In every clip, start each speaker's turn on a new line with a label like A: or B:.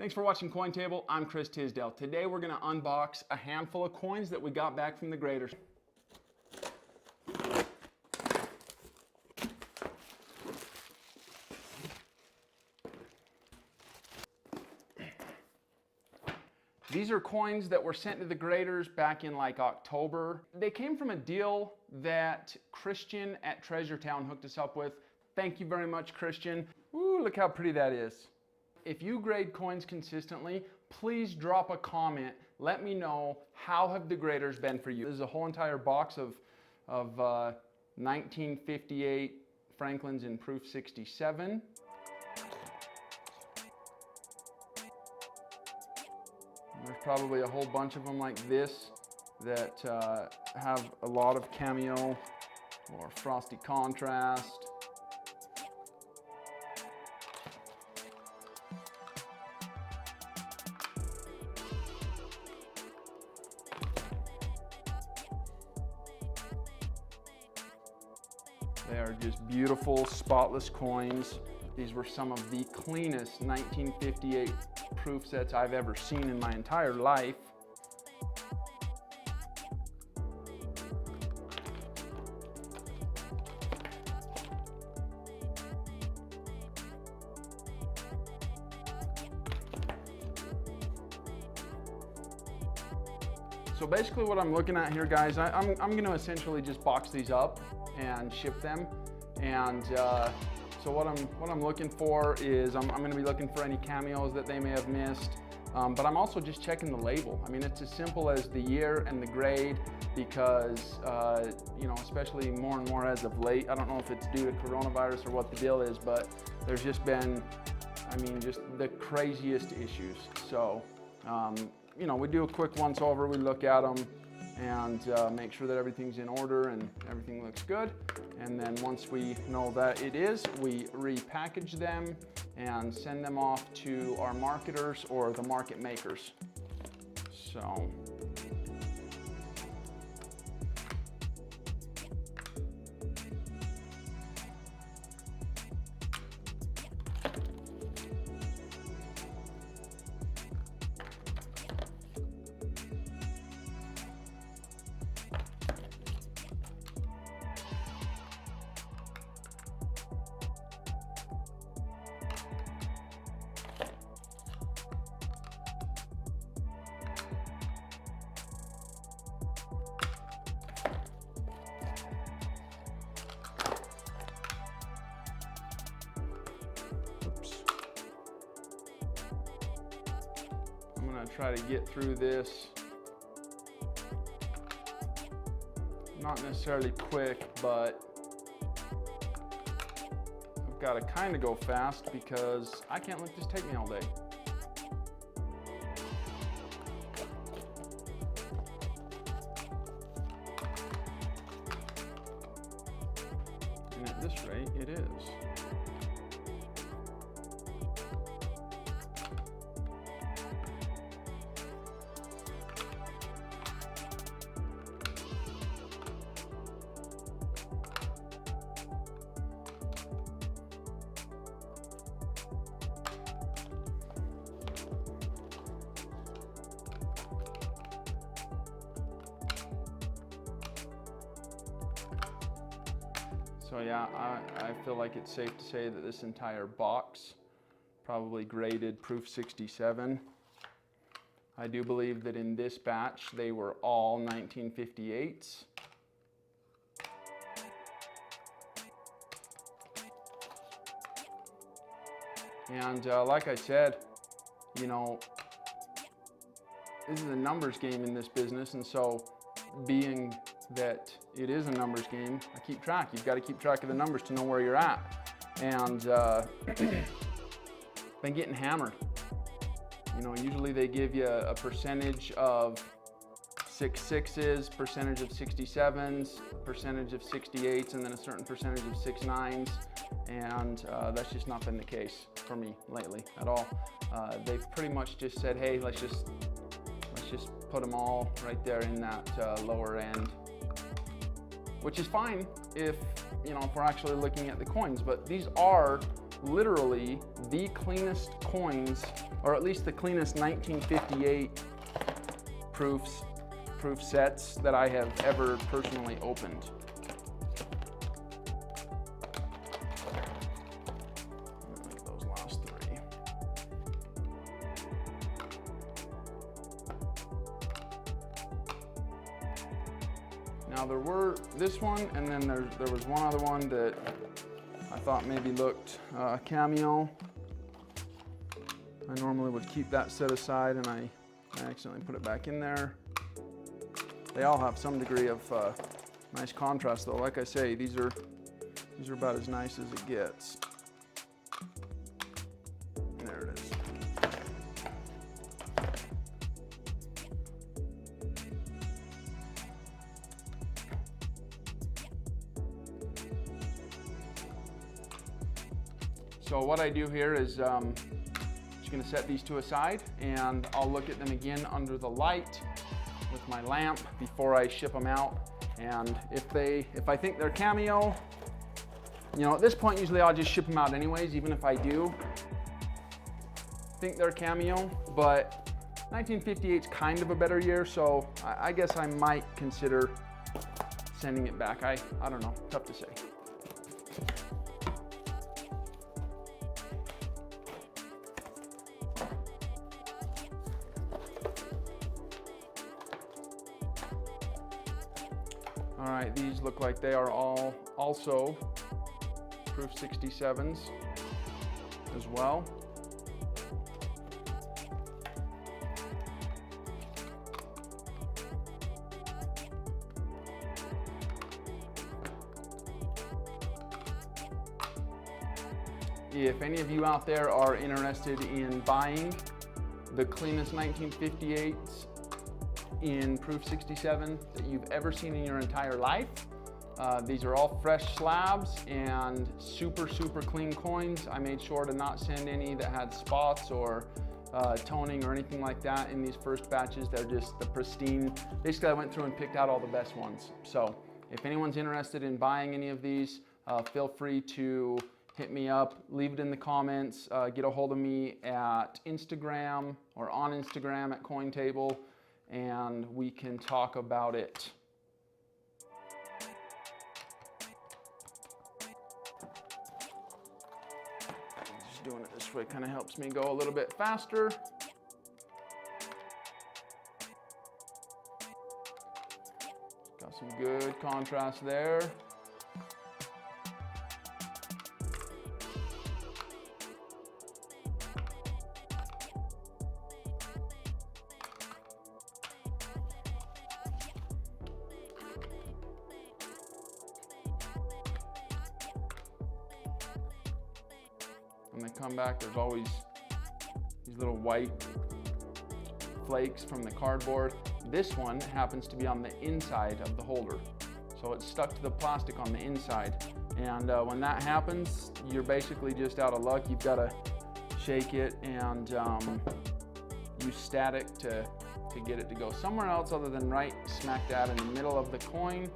A: Thanks for watching Cointable. I'm Chris Tisdale. Today we're going to unbox a handful of coins that we got back from the graders. These are coins that were sent to the graders back in like October. They came from a deal that Christian at Treasure Town hooked us up with. Thank you very much, Christian. Ooh, look how pretty that is. If you grade coins consistently, please drop a comment. Let me know, how have the graders been for you? This is a whole entire box of 1958 Franklins in proof 67. There's probably a whole bunch of them like this that have a lot of cameo or frosty contrast. They are just beautiful, spotless coins. These were some of the cleanest 1958 proof sets I've ever seen in my entire life. So basically what I'm looking at here, guys, I'm going to essentially just box these up and ship them. And so what I'm looking for is I'm going to be looking for any cameos that they may have missed, but I'm also just checking the label. I mean, it's as simple as the year and the grade, because you know, especially more and more as of late, I don't know if it's due to coronavirus or what the deal is, but there's just been, I mean, just the craziest issues. So you know, we do a quick once over, we look at them and make sure that everything's in order and everything looks good. And then once we know that it is, we repackage them and send them off to our marketers or the market makers. So. I'm going to try to get through this, not necessarily quick, but I've got to kind of go fast because I can't let this take me all day. And at this rate, it is. So yeah, I feel like it's safe to say that this entire box probably graded proof 67. I do believe that in this batch they were all 1958s. And like I said, you know, this is a numbers game in this business, and so being that it is a numbers game, I keep track. You've got to keep track of the numbers to know where you're at. And been getting hammered. You know, usually they give you a percentage of 6.6s, percentage of 67s, percentage of 68s, and then a certain percentage of 6.9s. And that's just not been the case for me lately at all. They've pretty much just said, hey, let's just put them all right there in that lower end, which is fine if, you know, if we're actually looking at the coins. But these are literally the cleanest coins, or at least the cleanest 1958 proof sets that I have ever personally opened. Look at those last three. Now there were this one, and then there was one other one that I thought maybe looked cameo. I normally would keep that set aside, and I accidentally put it back in there. They all have some degree of nice contrast though. Like I say, these are about as nice as it gets. There it is. So what I do here is just gonna set these two aside, and I'll look at them again under the light with my lamp before I ship them out. And if I think they're cameo, you know, at this point usually I'll just ship them out anyways, even if I do think they're cameo. But 1958's kind of a better year, so I guess I might consider sending it back. I don't know, tough to say. All right, these look like they are all also proof 67s as well. If any of you out there are interested in buying the cleanest 1958s in proof 67 that you've ever seen in your entire life, these are all fresh slabs and super clean coins. I made sure to not send any that had spots or toning or anything like that in these first batches. They're just the pristine. Basically, I went through and picked out all the best ones. So if anyone's interested in buying any of these, feel free to hit me up, leave it in the comments, get a hold of me at Instagram or on Instagram at Cointable, and we can talk about it. Just doing it this way kind of helps me go a little bit faster. Got some good contrast there. When they come back, there's always these little white flakes from the cardboard. This one happens to be on the inside of the holder, so it's stuck to the plastic on the inside. And when that happens, you're basically just out of luck. You've got to shake it and use static to get it to go somewhere else other than right smack dab in the middle of the coin.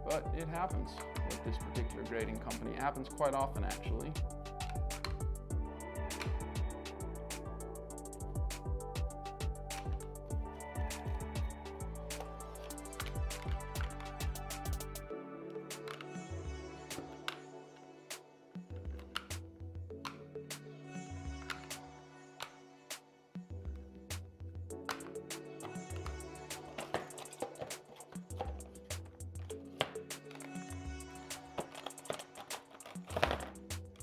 A: But it happens with this particular grading company. It happens quite often, actually.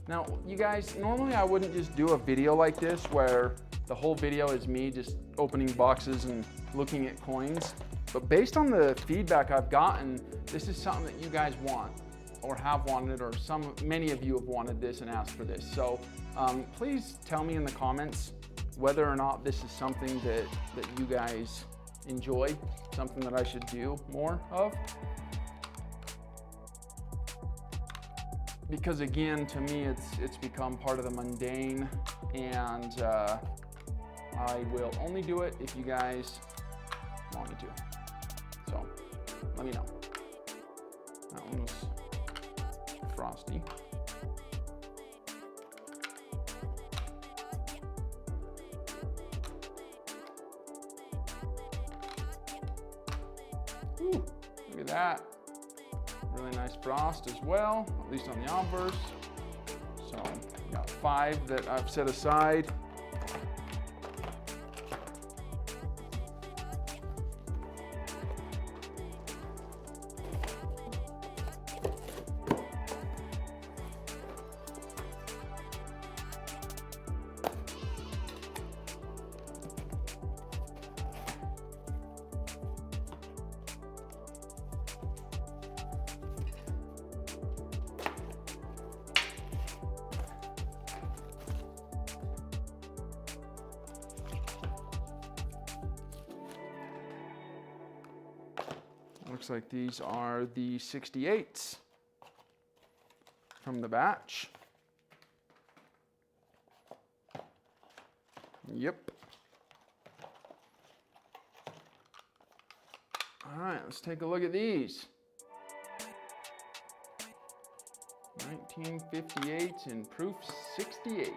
A: Now, you guys, normally I wouldn't just do a video like this where the whole video is me just opening boxes and looking at coins. But based on the feedback I've gotten, this is something that you guys want or have wanted, or many of you have wanted this and asked for this. So please tell me in the comments whether or not this is something that you guys enjoy, something that I should do more of. Because again, to me, it's become part of the mundane, and I will only do it if you guys want me to. So let me know. That one was frosty. Look at that. Really nice frost as well, at least on the obverse. So got 5 that I've set aside. Looks like these are the 68s from the batch. Yep. All right, let's take a look at these. 1958 in proof 68.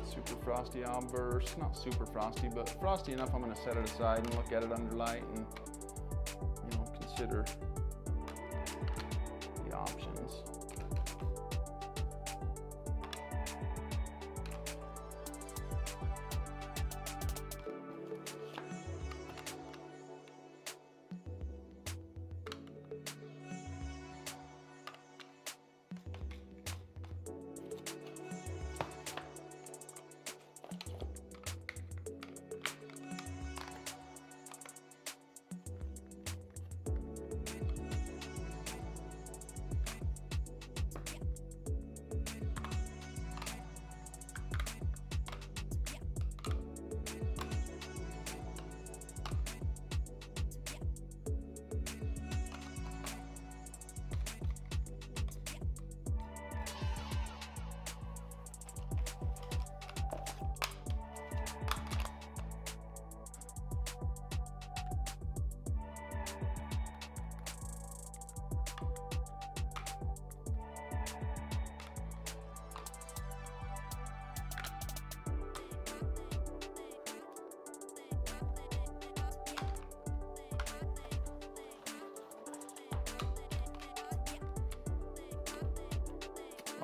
A: Super frosty obverse, not super frosty, but frosty enough I'm going to set it aside and look at it under light and, you know, consider the options.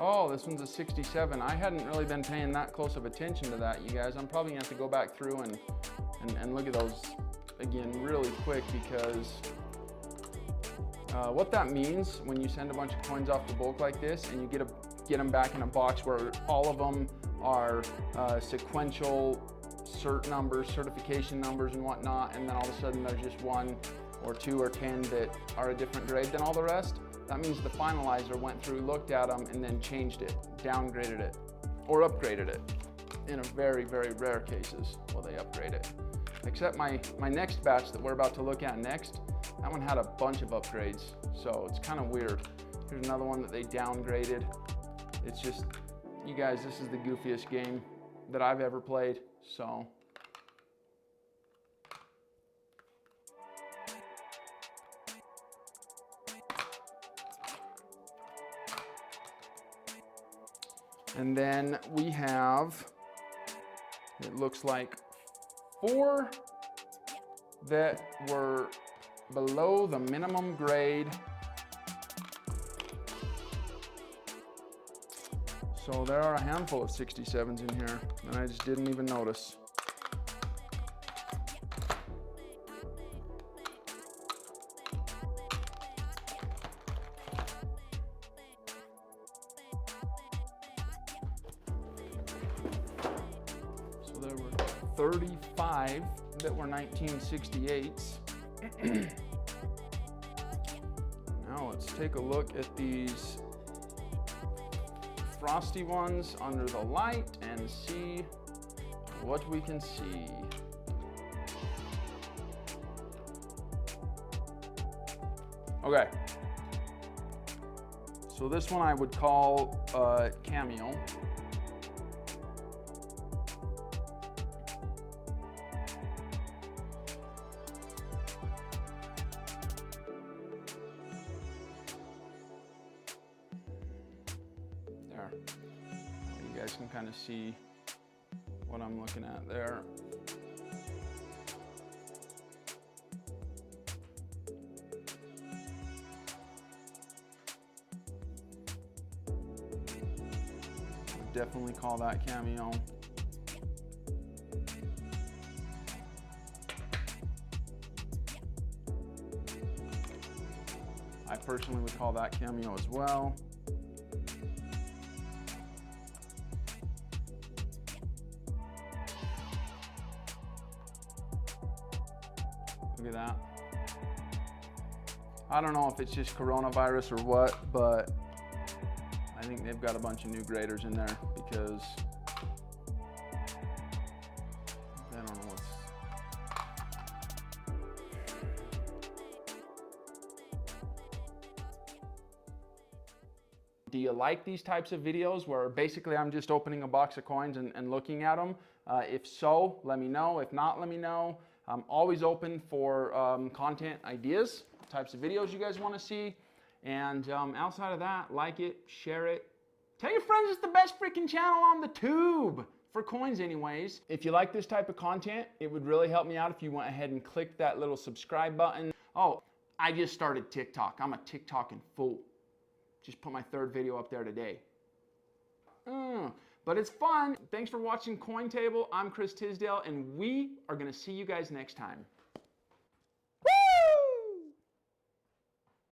A: Oh, this one's a 67. I hadn't really been paying that close of attention to that, you guys. I'm probably gonna have to go back through and look at those again really quick, because what that means when you send a bunch of coins off to bulk like this and you get them back in a box where all of them are sequential cert numbers, certification numbers and whatnot, and then all of a sudden there's just 1 or 2 or 10 that are a different grade than all the rest. That means the finalizer went through, looked at them, and then changed it, downgraded it, or upgraded it. In a very, very rare cases will they upgrade it. Except my next batch that we're about to look at next, that one had a bunch of upgrades, so it's kind of weird. Here's another one that they downgraded. It's just, you guys, this is the goofiest game that I've ever played, so. And then we have, it looks like 4 that were below the minimum grade. So there are a handful of 67s in here, and I just didn't even notice. 35 that were 1968s. Now let's take a look at these frosty ones under the light and see what we can see. Okay, so this one I would call cameo. There, you guys can kind of see what I'm looking at there. Definitely call that cameo. I personally would call that cameo as well. Look at that. I don't know if it's just coronavirus or what, but I think they've got a bunch of new graders in there because I don't know what's... Do you like these types of videos where basically I'm just opening a box of coins and looking at them? If so, let me know. If not, let me know. I'm always open for content ideas, types of videos you guys want to see. And outside of that, like it, share it. Tell your friends it's the best freaking channel on the tube, for coins anyways. If you like this type of content, it would really help me out if you went ahead and clicked that little subscribe button. Oh, I just started TikTok. I'm a TikToking fool. Just put my 3rd video up there today. But it's fun. Thanks for watching Cointable. I'm Chris Tisdale, and we are gonna see you guys next time.